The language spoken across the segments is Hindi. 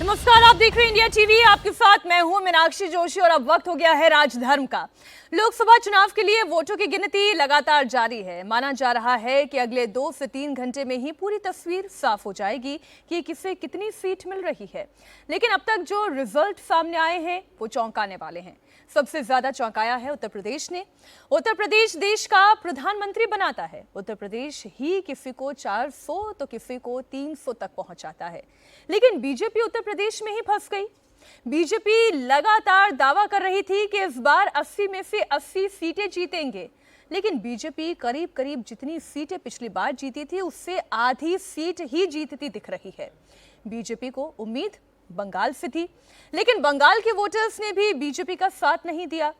नमस्कार, आप देख रहे हैं इंडिया टीवी। आपके साथ मैं हूं मीनाक्षी जोशी और अब वक्त हो गया है राजधर्म का। लोकसभा चुनाव के लिए वोटों की गिनती लगातार जारी है। माना जा रहा है कि अगले 2 से 3 घंटे में ही पूरी तस्वीर साफ हो जाएगी कि किसे कितनी सीट मिल रही है। लेकिन अब तक जो रिजल्ट सामने आए हैं वो चौंकाने वाले हैं। सबसे ज्यादा चौंकाया है उत्तर प्रदेश ने। उत्तर प्रदेश देश का प्रधानमंत्री बनाता है। उत्तर प्रदेश ही किसी को 400 तो किसी को 300 तक पहुंचाता है। लेकिन बीजेपी उत्तर प्रदेश में ही फंस गई। बीजेपी लगातार दावा कर रही थी कि इस बार 80 में से 80 सीटें जीतेंगे, लेकिन बीजेपी करीब करीब जितनी सीटें पिछली बार जीती थी उससे आधी सीट ही जीतती दिख रही है। बीजेपी को उम्मीद बंगाल से थी, लेकिन बंगाल के वोटर्स ने भी बीजेपी का साथ नहीं दिया।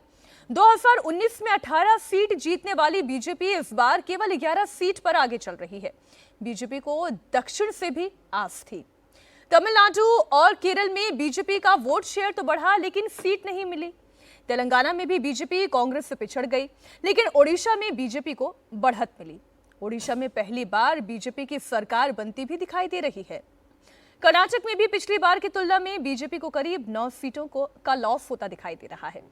2019 में 18 सीट जीतने वाली बीजेपी इस बार केवल 11 सीट पर आगे चल रही है। बीजेपी को दक्षिण से भी आस थी। तमिलनाडु और केरल में बीजेपी का वोट शेयर तो बढ़ा, लेकिन सीट नहीं मिली। तेलंगाना में भी बीजेपी कांग्रेस से पिछड़ गई, लेकिन ओडिशा में बीजेपी को बढ़त मिली। ओडिशा में पहली बार बीजेपी की सरकार बनती भी दिखाई दे रही है। कर्नाटक में भी पिछली बार की तुलना में बीजेपी को करीब 9 सीटों का लॉस होता दिखाई दे रहा है।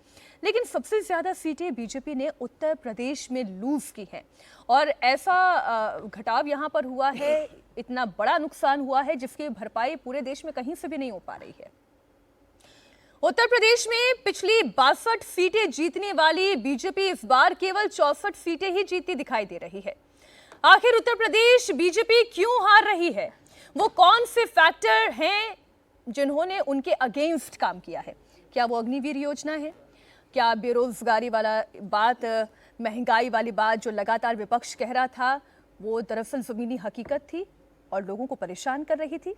लेकिन सबसे ज्यादा सीटें बीजेपी ने उत्तर प्रदेश में लूज की है और ऐसा घटाव यहां पर हुआ है, इतना बड़ा नुकसान हुआ है जिसकी भरपाई पूरे देश में कहीं से भी नहीं हो पा रही है। उत्तर प्रदेश में पिछली 62 सीटें जीतने वाली बीजेपी इस बार केवल 64 सीटें ही जीतती दिखाई दे रही है। आखिर उत्तर प्रदेश बीजेपी क्यों हार रही है? वो कौन से फैक्टर हैं जिन्होंने उनके अगेंस्ट काम किया है? क्या वो अग्निवीर योजना है? क्या बेरोजगारी वाला बात, महंगाई वाली बात जो लगातार विपक्ष कह रहा था वो दरअसल जमीनी हकीकत थी और लोगों को परेशान कर रही थी?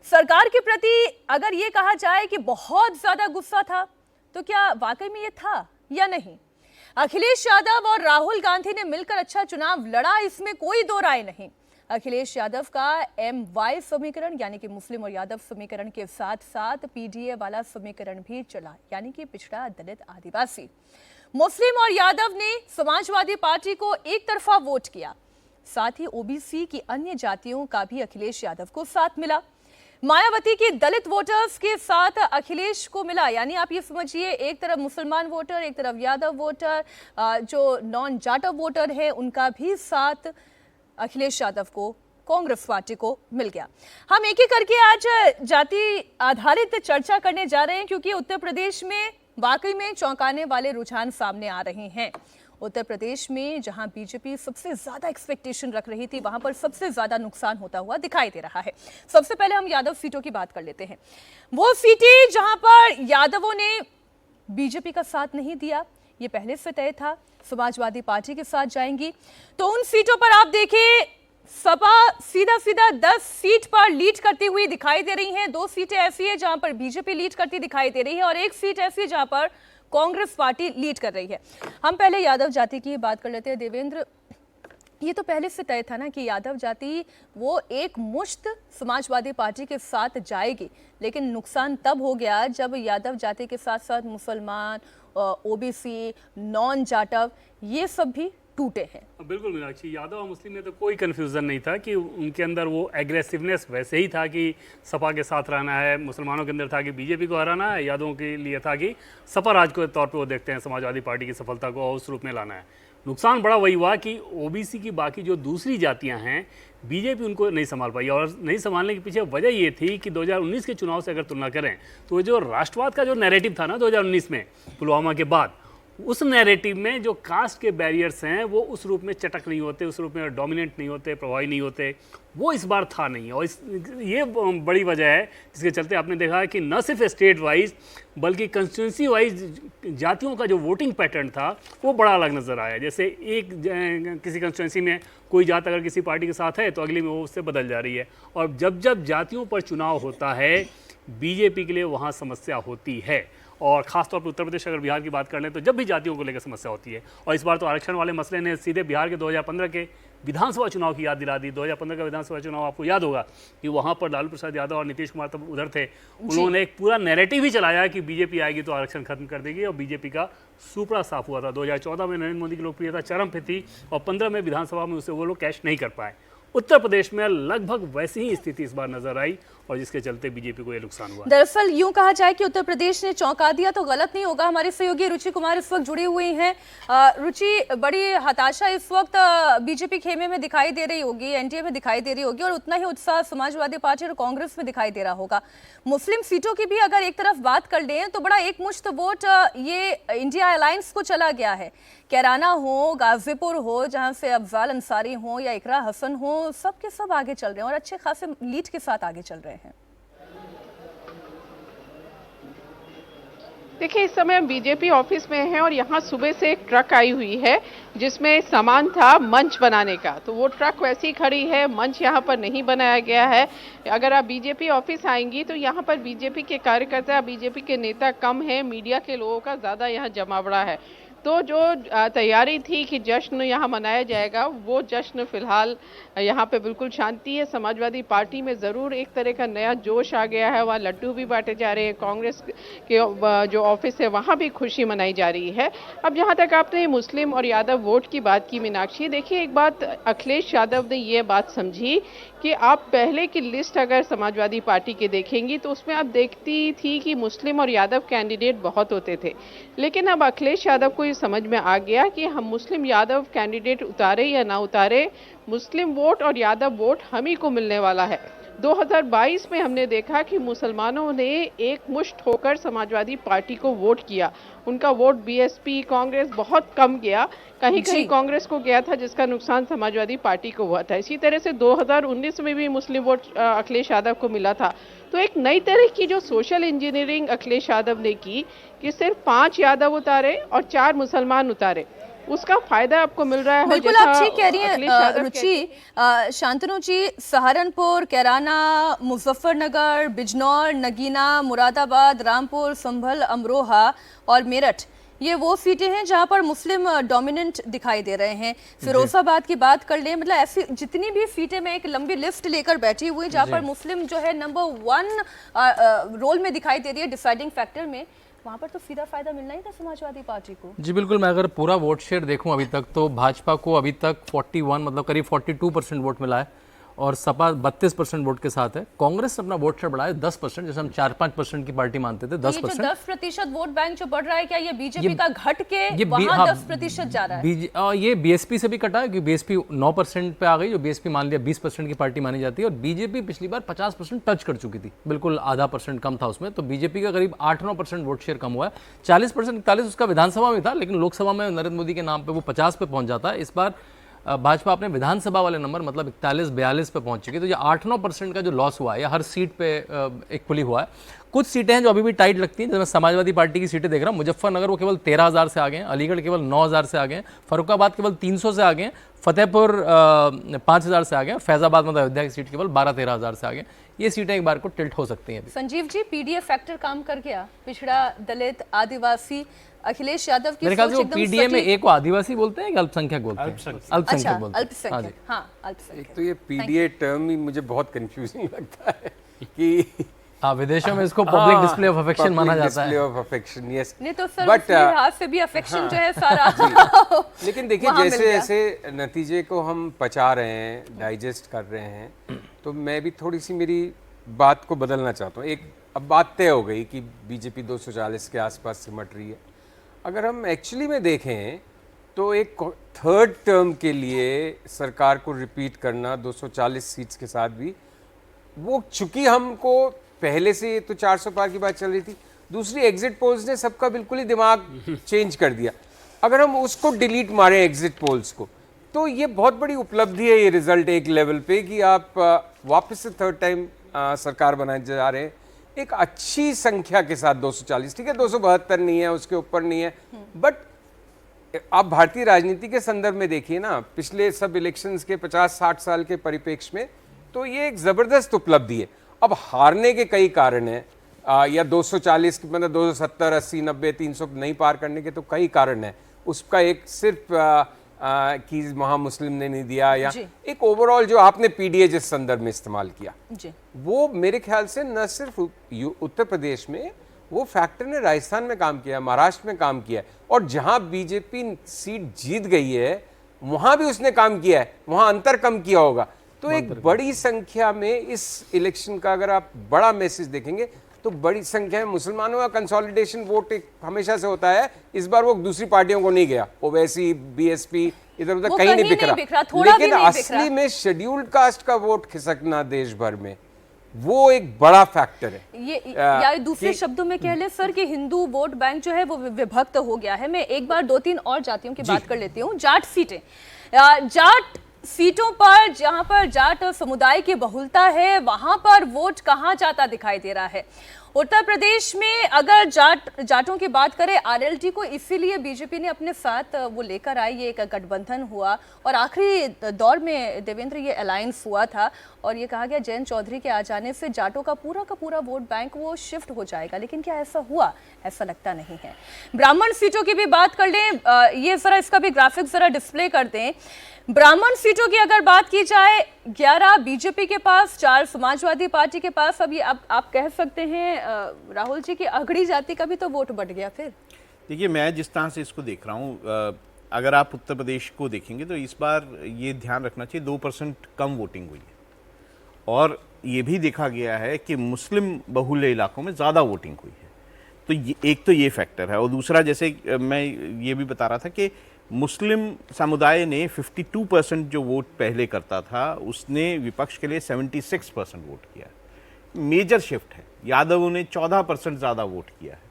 सरकार के प्रति अगर ये कहा जाए कि बहुत ज्यादा गुस्सा था, तो क्या वाकई में ये था या नहीं? अखिलेश यादव और राहुल गांधी ने मिलकर अच्छा चुनाव लड़ा, इसमें कोई दो राय नहीं। अखिलेश यादव का MY समीकरण यानी कि मुस्लिम और यादव समीकरण के साथ साथ PDA वाला समीकरण भी चला, यानी कि पिछड़ा, दलित, आदिवासी। मुस्लिम और यादव ने समाजवादी पार्टी को एक तरफा वोट किया। साथ ही OBC की अन्य जातियों का भी अखिलेश यादव को साथ मिला। मायावती की दलित वोटर्स के साथ अखिलेश को मिला, यानी आप ये समझिए एक तरफ मुसलमान वोटर, एक तरफ यादव वोटर, जो नॉन जाटव वोटर है उनका भी साथ अखिलेश यादव को, कांग्रेस पार्टी को मिल गया। हम एक एक करके आज जाति आधारित चर्चा करने जा रहे हैं, क्योंकि उत्तर प्रदेश में वाकई में चौंकाने वाले रुझान सामने आ रहे हैं। उत्तर प्रदेश में जहां बीजेपी सबसे ज्यादा एक्सपेक्टेशन रख रही थी, वहां पर सबसे ज्यादा नुकसान होता हुआ दिखाई दे रहा है। सबसे पहले हम यादव सीटों की बात कर लेते हैं। वो सीटें जहां पर यादवों ने बीजेपी का साथ नहीं दिया, ये पहले से तय था, समाजवादी पार्टी के साथ जाएंगी। तो उन सीटों पर आप देखें, सपा सीधा सीधा 10 सीट पर लीड करती हुई दिखाई दे रही हैं। 2 सीटें ऐसी है जहां पर बीजेपी लीड करती दिखाई दे रही है और 1 सीट ऐसी है जहां पर कांग्रेस पार्टी लीड कर रही है। हम पहले यादव जाति की बात कर लेते हैं। देवेंद्र, ये तो पहले से तय था ना कि यादव जाति वो एक मुश्त समाजवादी पार्टी के साथ जाएगी, लेकिन नुकसान तब हो गया जब यादव जाति के साथ साथ मुसलमान, OBC, नॉन जाटव, ये सब भी टूटे हैं। बिल्कुल मीनाक्षी, यादव और मुस्लिम में तो कोई कन्फ्यूज़न नहीं था कि उनके अंदर वो एग्रेसिवनेस वैसे ही था कि सपा के साथ रहना है। मुसलमानों के अंदर था कि बीजेपी को हराना है, यादवों के लिए था कि सपा राज के तौर पे वो देखते हैं समाजवादी पार्टी की सफलता को और उस रूप में लाना है। नुकसान बड़ा वही हुआ कि OBC की बाकी जो दूसरी जातियां हैं, बीजेपी उनको नहीं संभाल पाई। और नहीं संभालने के पीछे वजह ये थी कि 2019 के चुनाव से अगर तुलना करें तो जो राष्ट्रवाद का जो नैरेटिव था ना 2019 में पुलवामा के बाद, उस नैरेटिव में जो कास्ट के बैरियर्स हैं वो उस रूप में चटक नहीं होते, उस रूप में डोमिनेंट नहीं होते, प्रभावी नहीं होते, वो इस बार था नहीं। और ये बड़ी वजह है जिसके चलते आपने देखा है कि न सिर्फ स्टेट वाइज बल्कि कंस्टिट्यूंसी वाइज जातियों का जो वोटिंग पैटर्न था वो बड़ा अलग नज़र आया। जैसे एक किसी कंस्टिट्यूंसी में कोई जात अगर किसी पार्टी के साथ है तो अगली में वो उससे बदल जा रही है। और जब जब जातियों पर चुनाव होता है बीजेपी के लिए वहाँ समस्या होती है। और ख़ासतौर पर उत्तर प्रदेश अगर बिहार की बात कर लें तो जब भी जातियों को लेकर समस्या होती है। और इस बार तो आरक्षण वाले मसले ने सीधे बिहार के 2015 के विधानसभा चुनाव की याद दिला दी। 2015 का विधानसभा चुनाव आपको याद होगा कि वहाँ पर लालू प्रसाद यादव और नीतीश कुमार तब उधर थे। उन्होंने एक पूरा नैरेटिव ही चलाया कि बीजेपी आएगी तो आरक्षण खत्म कर देगी और बीजेपी का सुपड़ा साफ हुआ था। 2014 में नरेंद्र मोदी की लोकप्रियता चरम पे थी और 15 में विधानसभा में उसे वो लोग कैश नहीं कर पाए। उत्तर प्रदेश में लगभग वैसी ही स्थिति इस बार नजर आई और जिसके चलते बीजेपी को ये नुकसान हुआ। दरअसल यूं कहा जाए कि उत्तर प्रदेश ने चौंका दिया तो गलत नहीं होगा। हमारे सहयोगी रुचि कुमार इस वक्त जुड़ी हुई हैं। रुचि, बड़ी हताशा इस वक्त बीजेपी खेमे में दिखाई दे रही होगी, एनडीए में दिखाई दे रही होगी, और उतना ही उत्साह समाजवादी पार्टी और कांग्रेस में दिखाई दे रहा होगा। मुस्लिम सीटों की भी अगर एक तरफ बात कर लें तो बड़ा एक मुश्त वोट ये इंडिया अलायंस को चला गया है। कैराना हो, गाजीपुर हो, जहां से अफजाल अंसारी हो या इकरा हसन हो, सब के सब आगे चल रहे हैं और अच्छे खासे लीड के साथ आगे चल रहे हैं। देखिए, इस समय हम बीजेपी ऑफिस में हैं और यहाँ सुबह से एक ट्रक आई हुई है जिसमें सामान था मंच बनाने का। तो वो ट्रक वैसी खड़ी है, मंच यहाँ पर नहीं बनाया गया है। अगर आप बीजेपी ऑफिस आएंगी तो यहाँ पर बीजेपी के कार्यकर्ता, बीजेपी के नेता कम हैं, मीडिया के लोगों का ज़्यादा यहाँ जमावड़ा है। तो जो तैयारी थी कि जश्न यहाँ मनाया जाएगा, वो जश्न फिलहाल यहाँ पे बिल्कुल शांति है। समाजवादी पार्टी में ज़रूर एक तरह का नया जोश आ गया है, वहाँ लड्डू भी बांटे जा रहे हैं। कांग्रेस के जो ऑफिस है वहाँ भी खुशी मनाई जा रही है। अब जहाँ तक आपने मुस्लिम और यादव वोट की बात की मीनाक्षी, देखिए एक बात अखिलेश यादव ने ये बात समझी कि आप पहले की लिस्ट अगर समाजवादी पार्टी के देखेंगी तो उसमें आप देखती थी कि मुस्लिम और यादव कैंडिडेट बहुत होते थे, लेकिन अब अखिलेश यादव को ये समझ में आ गया कि हम मुस्लिम यादव कैंडिडेट उतारे या ना उतारे, मुस्लिम वोट और यादव वोट हम ही को मिलने वाला है। 2022 में हमने देखा कि मुसलमानों ने एक मुश्त होकर समाजवादी पार्टी को वोट किया। उनका वोट बीएसपी, कांग्रेस बहुत कम गया, कहीं कहीं कांग्रेस को गया था, जिसका नुकसान समाजवादी पार्टी को हुआ था। इसी तरह से 2019 में भी मुस्लिम वोट अखिलेश यादव को मिला था। तो एक नई तरह की जो सोशल इंजीनियरिंग अखिलेश यादव ने की कि सिर्फ 5 यादव उतारे और 4 मुसलमान उतारे, उसका फायदा आपको मिल रहा है। बिल्कुल आप ठीक कह रही हैं रुचि। शांतनु जी, सहारनपुर, कैराना, मुजफ्फरनगर, बिजनौर, नगीना, मुरादाबाद, रामपुर, संभल, अमरोहा और मेरठ, ये वो सीटें हैं जहां पर मुस्लिम डोमिनेंट दिखाई दे रहे हैं। फिरोजाबाद की बात कर लें, मतलब ऐसी जितनी भी सीटें, मैं एक लंबी लिस्ट लेकर बैठी हुई जहां पर मुस्लिम जो है नंबर 1 रोल में दिखाई दे रही है डिसाइडिंग फैक्टर में, वहाँ पर तो सीधा फायदा मिलना ही था समाजवादी पार्टी को। जी बिल्कुल, मैं अगर पूरा वोट शेयर देखूं अभी तक तो भाजपा को अभी तक 41 मतलब करीब 42% वोट मिला है और सपा 32% वोट के साथ है। कांग्रेस अपना वोट शेयर बढ़ाया 10%, जैसे हम 4-5% की पार्टी मानते थे, 10%। 10% वोट बैंक जो बढ़ रहा है, क्या ये बीजेपी का घट के वहाँ 10% जा रहा है? ये बीएसपी से भी कटा है, क्योंकि बीएसपी 9% पे आ गई, जो बीएसपी मान लिया 20% की पार्टी मानी जाती है, और बीजेपी पिछली बार 50% टच कर चुकी थी, बिल्कुल आधा % कम था उसमें। तो बीजेपी का करीब 8-9% वोट शेयर कम हुआ है। 40% 41 उसका विधानसभा में था, लेकिन लोकसभा में नरेंद्र मोदी के नाम पर वो 50 पे पहुंच जाता है। इस बार भाजपा अपने विधानसभा वाले नंबर मतलब 41-42 पे पहुंच चुकी है। तो ये 8-9% का जो लॉस हुआ है, या हर सीट पे इक्वली हुआ है। कुछ सीटें हैं जो अभी भी टाइट लगती हैं, जैसे मैं समाजवादी पार्टी की सीटें देख रहा हूँ। मुजफ्फरनगर वो केवल 13,000 से आ गए हैं, अलीगढ़ केवल 9,000 से आ गए हैं, फर्रुखाबाद केवल 300 से आ गए हैं, फतेहपुर 5,000 से आ गए हैं, फैजाबाद मतलब अयोध्या की सीट केवल 12-13,000 से आ गए हैं। ये सीटें एक बार को टिल्ट हो सकती हैं। संजीव जी, पीडीए फैक्टर काम कर गया? पिछड़ा, दलित, आदिवासी, अखिलेश यादव की मेरे ख्याल से वो पीडीए में एक को आदिवासी बोलते हैं कि अल्पसंख्यक बोलते हैं? अल्पसंख्यक बोलते हैं। हाँ, अल्पसंख्यक। तो ये पीडीए टर्म ही मुझे बहुत कंफ्यूजिंग लगता है कि विदेशों में इसको पब्लिक डिस्प्ले ऑफ अफेक्शन माना जाता है। Of affection, yes. नहीं तो सर उस लिहाज से भी अफेक्शन जो है सारा लेकिन देखिए, जैसे जैसे नतीजे को हम पचा रहे हैं, डाइजेस्ट कर रहे हैं, तो मैं भी थोड़ी सी मेरी बात को बदलना चाहता हूँ। एक अब बात तय हो गई कि बीजेपी 240 के आसपास सिमट रही है। अगर हम एक्चुअली में देखें तो एक थर्ड टर्म के लिए सरकार को रिपीट करना 240 सीट्स के साथ भी, वो चूंकि हमको पहले से तो 400 पार की बात चल रही थी, दूसरी एग्जिट पोल्स ने सबका बिल्कुल ही दिमाग चेंज कर दिया। अगर हम उसको डिलीट मारें एग्जिट पोल्स को, तो ये बहुत बड़ी उपलब्धि है ये रिजल्ट एक लेवल पे कि आप वापस से थर्ड टाइम सरकार बनाए जा रहे हैं एक अच्छी संख्या के साथ। 240 ठीक है, 272 नहीं है, उसके ऊपर नहीं है, बट आप भारतीय राजनीति के संदर्भ में देखिए ना, पिछले सब इलेक्शंस के 50-60 साल के परिप्रेक्ष्य में, तो ये एक जबरदस्त उपलब्धि है। अब हारने के कई कारण हैं, या 240 मतलब 270, 80, 90, 300 नहीं पार करने के तो कई कारण हैं। उसका एक सिर्फ कि वहाँ मुस्लिम ने नहीं दिया, या एक ओवरऑल जो आपने पीडीए जिस संदर्भ में इस्तेमाल किया जी, वो मेरे ख्याल से न सिर्फ उत्तर प्रदेश में, वो फैक्टर ने राजस्थान में काम किया, महाराष्ट्र में काम किया है, और जहां बीजेपी सीट जीत गई है वहां भी उसने काम किया है, वहां अंतर कम किया होगा। तो एक बड़ी संख्या में इस इलेक्शन का अगर आप बड़ा मैसेज देखेंगे तो बड़ी संख्या में मुसलमानों का कंसोलिडेशन वोट एक हमेशा से होता है। इस बार वो दूसरी पार्टियों को नहीं गया, ओवैसी, बीएसपी इधर उधर कहीं नहीं बिखरा, लेकिन असली में शेड्यूल्ड कास्ट का वोट खिसकना देश भर में वो एक बड़ा फैक्टर है। ये या दूसरे शब्दों में कह ले सर कि हिंदू वोट बैंक जो है वो विभक्त हो गया है। मैं एक बार 2-3 और जातियों की बात कर लेती हूँ। जाट सीटें, जाट सीटों पर जहां पर जाट समुदाय की बहुलता है वहां पर वोट कहां जाता दिखाई दे रहा है। उत्तर प्रदेश में अगर जाटों की बात करें, आरएलडी को इसीलिए बीजेपी ने अपने साथ वो लेकर आई, ये एक गठबंधन हुआ और आखिरी दौर में देवेंद्र ये अलायंस हुआ था और ये कहा गया जयंत चौधरी के आ जाने से जाटों का पूरा वोट बैंक वो शिफ्ट हो जाएगा, लेकिन क्या ऐसा हुआ? ऐसा लगता नहीं है। ब्राह्मण सीटों की भी बात कर लें, ये जरा इसका भी ग्राफिक्स जरा डिस्प्ले कर दें। ब्राह्मण सीटों की अगर बात की जाए 11 बीजेपी के पास, 4 समाजवादी पार्टी के पास। अब ये आप कह सकते हैं राहुल जी कि अगड़ी जाति का भी तो वोट बढ़ गया फिर। देखिए, मैं जिस तरह से इसको देख रहा हूँ, अगर आप उत्तर प्रदेश को देखेंगे तो इस बार ये ध्यान रखना चाहिए 2% कम वोटिंग हुई है और ये भी देखा गया है कि मुस्लिम बहुल इलाकों में ज़्यादा वोटिंग हुई है। तो ये एक तो ये फैक्टर है और दूसरा, जैसे मैं ये भी बता रहा था कि मुस्लिम समुदाय ने 52% जो वोट पहले करता था उसने विपक्ष के लिए 76% वोट किया। मेजर शिफ्ट है। यादवों ने 14% ज़्यादा वोट किया है।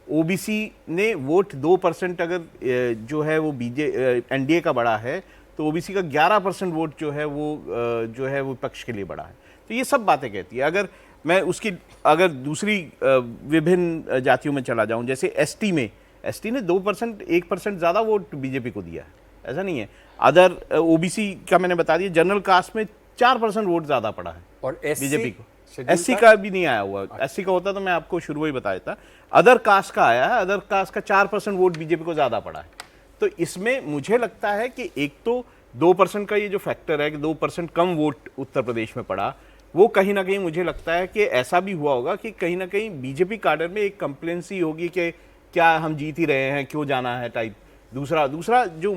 ओबीसी ने वोट 2% अगर जो है वो एनडीए का बढ़ा है तो ओबीसी का 11% वोट जो है वो विपक्ष के लिए बढ़ा है। तो ये सब बातें कहती है। अगर मैं उसकी अगर दूसरी विभिन्न जातियों में चला जाऊं, जैसे एसटी ने 2% 1% ज़्यादा वोट बीजेपी को दिया है, ऐसा नहीं है। अदर ओबीसी का मैंने बता दिया, जनरल कास्ट में 4% वोट ज़्यादा पड़ा है और बीजेपी को। एससी का भी नहीं आया हुआ। एससी का होता तो मैं आपको शुरू ही बता देता। अदर कास्ट का आया है, अदर कास्ट का 4% वोट बीजेपी को ज़्यादा पड़ा है। तो इसमें मुझे लगता है कि एक तो 2% का ये जो फैक्टर है कि 2% कम वोट उत्तर प्रदेश में पड़ा, वो कहीं ना कहीं मुझे लगता है कि ऐसा भी हुआ होगा कि कहीं ना कहीं बीजेपी काडर में एक कंप्लेंसी होगी कि क्या हम जीत ही रहे हैं, क्यों जाना है टाइप। दूसरा जो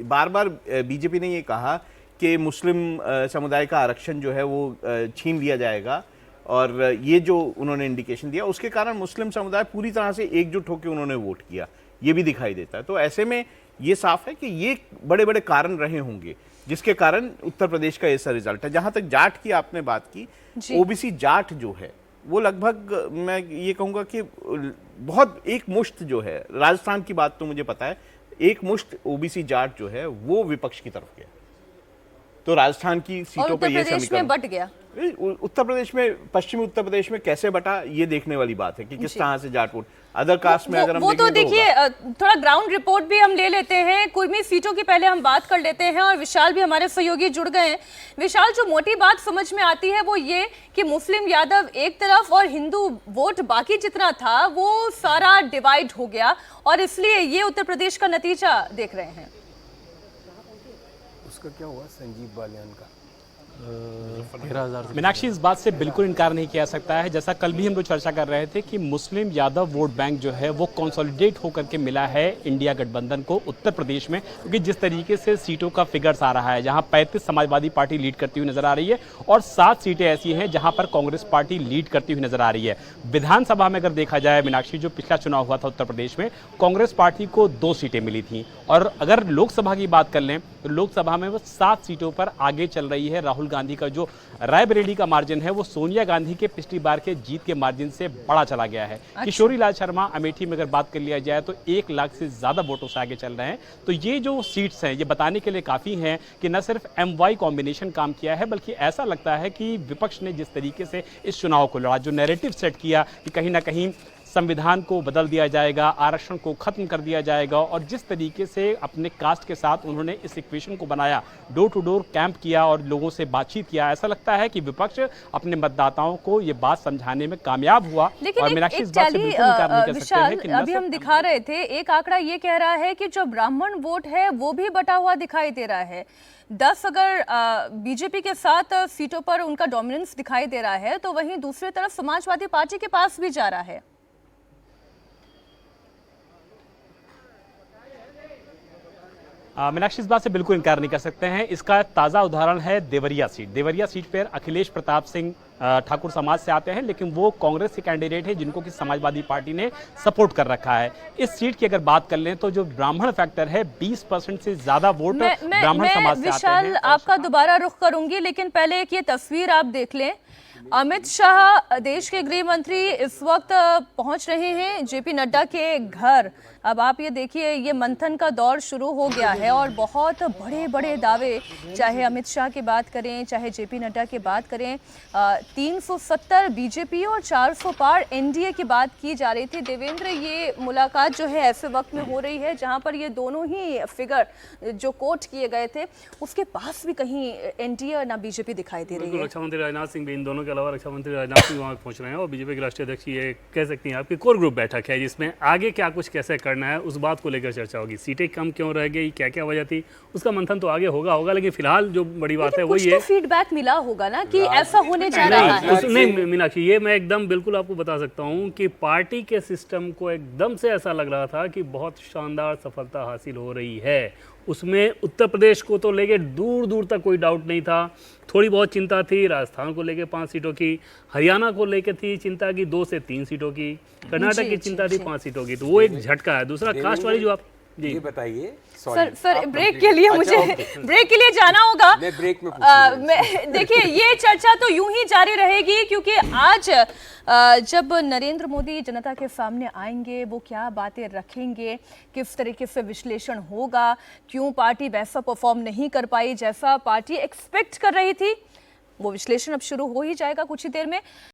बार बार बीजेपी ने ये कहा कि मुस्लिम समुदाय का आरक्षण जो है वो छीन लिया जाएगा और ये जो उन्होंने इंडिकेशन दिया उसके कारण मुस्लिम समुदाय पूरी तरह से एकजुट होकर उन्होंने वोट किया, ये भी दिखाई देता है। तो ऐसे में ये साफ है कि ये बड़े बड़े कारण रहे होंगे जिसके कारण उत्तर प्रदेश का ऐसा रिजल्ट है। जहां तक जाट की आपने बात की, ओबीसी जाट जो है वो लगभग मैं ये कहूँगा कि बहुत एक मुश्त जो है, राजस्थान की बात तो मुझे पता है, एक मुश्त ओबीसी जाट जो है वो विपक्ष की तरफ गया। तो राजस्थान की सीटों पे ये समीकरण बट गया। उत्तर प्रदेश में, पश्चिमी उत्तर प्रदेश में कैसे बटा, ये देखने वाली बात है कि किस तरह से जाट वोट अदर कास्ट में अगर हम वो तो देखिए थोड़ा ग्राउंड रिपोर्ट भी हम ले लेते हैं। कुर्मी सीटों की पहले हम बात कर लेते हैं और विशाल भी हमारे सहयोगी जुड़ गए हैं। विशाल, जो मोटी बात समझ में आती है वो ये कि मुस्लिम यादव एक तरफ और हिंदू वोट बाकी जितना था वो सारा डिवाइड हो गया और इसलिए ये उत्तर प्रदेश का नतीजा देख रहे हैं। उसका क्या हुआ संजीव बालियान का? मीनाक्षी, इस बात से बिल्कुल इनकार नहीं किया सकता है, जैसा कल भी हम लोग चर्चा कर रहे थे कि मुस्लिम यादव वोट बैंक जो है वो कंसोलिडेट होकर के मिला है इंडिया गठबंधन को उत्तर प्रदेश में, क्योंकि जिस तरीके से सीटों का फिगर्स आ रहा है, जहां 35 समाजवादी पार्टी लीड करती हुई नजर आ रही है और 7 सीटें ऐसी हैं जहां पर कांग्रेस पार्टी लीड करती हुई नजर आ रही है। विधानसभा में अगर देखा जाए मीनाक्षी, जो पिछला चुनाव हुआ था उत्तर प्रदेश में, कांग्रेस पार्टी को 2 सीटें मिली थी और अगर लोकसभा की बात कर लें तो लोकसभा में वो 7 सीटों पर आगे चल रही है। राहुल गांधी का जो रायबरेली का मार्जिन है वो सोनिया गांधी के पिछली बार के जीत के मार्जिन से बड़ा चला गया है। किशोरी लाल शर्मा अमेठी में अगर बात कर लिया जाए तो 1 लाख से ज्यादा वोटों से आगे चल रहे हैं। तो ये जो सीट्स हैं ये बताने के लिए काफी हैं कि न सिर्फ MY कॉम्बिनेशन काम किया है, बल्कि ऐसा लगता है कि विपक्ष ने जिस तरीके से इस चुनाव को लड़ा, जो नैरेटिव सेट किया कि कहीं ना कहीं संविधान को बदल दिया जाएगा, आरक्षण को खत्म कर दिया जाएगा, और जिस तरीके से अपने कास्ट के साथ उन्होंने इस इक्वेशन को बनाया, डोर टू डोर कैंप किया और लोगों से बातचीत किया, ऐसा लगता है कि विपक्ष अपने मतदाताओं को ये बात समझाने में कामयाब हुआ। लेकिन विशाल, अभी हम दिखा रहे थे एक आंकड़ा ये कह रहा है कि जो ब्राह्मण वोट है वो भी बटा हुआ दिखाई दे रहा है। 10 अगर बीजेपी के साथ सीटों पर उनका डोमिनेंस दिखाई दे रहा है तो वहीं दूसरी तरफ समाजवादी पार्टी के पास भी जा रहा है। मीनाक्षी, इस बात से बिल्कुल इनकार नहीं कर सकते हैं। इसका ताज़ा उदाहरण है देवरिया सीट। देवरिया सीट पर अखिलेश प्रताप सिंह ठाकुर समाज से आते हैं, लेकिन वो कांग्रेस के कैंडिडेट है जिनको कि समाजवादी पार्टी ने सपोर्ट कर रखा है। इस सीट की अगर बात कर लें तो जो ब्राह्मण फैक्टर है 20% से ज्यादा वोट ब्राह्मण समाज से आते विशाल हैं। आपका दोबारा रुख करूंगी, लेकिन पहले एक ये तस्वीर आप देख लें। अमित शाह देश के गृह मंत्री इस वक्त पहुंच रहे हैं जेपी नड्डा के घर। अब आप ये देखिए, ये मंथन का दौर शुरू हो गया है और बहुत बड़े बड़े दावे, चाहे अमित शाह की बात करें चाहे जेपी नड्डा की बात करें, 370 बीजेपी और 400 पार एनडीए की बात की जा रही थी। देवेंद्र, ये मुलाकात जो है ऐसे वक्त में हो रही है जहां पर ये दोनों ही फिगर जो कोट किए गए थे उसके पास भी कहीं एनडीए ना बीजेपी दिखाई दे रही है। रक्षा मंत्री राजनाथ सिंह भी, इन दोनों के अलावा रक्षा मंत्री राजनाथ सिंह वहाँ पहुंच रहे हैं और बीजेपी के राष्ट्रीय अध्यक्ष ये कह सकती हैं आपकी कोर ग्रुप बैठक है जिसमें आगे क्या कुछ कैसे करना है उस बात को लेकर चर्चा होगी। सीटें कम क्यों रह गई, क्या क्या वजह थी, उसका मंथन तो आगे होगा, लेकिन फिलहाल जो बड़ी बात है वही है, फीडबैक मिला होगा ना कि ऐसा होने जा रहा है। नहीं मीनाक्षी, ये मैं एकदम बिल्कुल आपको बता सकता हूँ कि पार्टी के सिस्टम को एकदम से ऐसा लग रहा था कि बहुत शानदार सफलता हासिल हो रही है। उसमें उत्तर प्रदेश को तो लेके दूर दूर तक कोई डाउट नहीं था। थोड़ी बहुत चिंता थी राजस्थान को लेके 5 सीटों की, हरियाणा को लेके थी चिंता की 2 से 3 सीटों की, कर्नाटक की चिंता थी 5 सीटों की। तो वो एक झटका है। दूसरा कास्ट वाली जो आप जी ये बताइए। सर ब्रेक के लिए मुझे ब्रेक के लिए जाना होगा। मैं ब्रेक में देखिए, ये चर्चा तो यूं ही जारी रहेगी क्योंकि आज जब नरेंद्र मोदी जनता के सामने आएंगे वो क्या बातें रखेंगे, किस तरीके से विश्लेषण होगा, क्यों पार्टी वैसा परफॉर्म नहीं कर पाई जैसा पार्टी एक्सपेक्ट कर रही थी, वो विश्लेषण अब शुरू हो ही जाएगा कुछ ही देर में।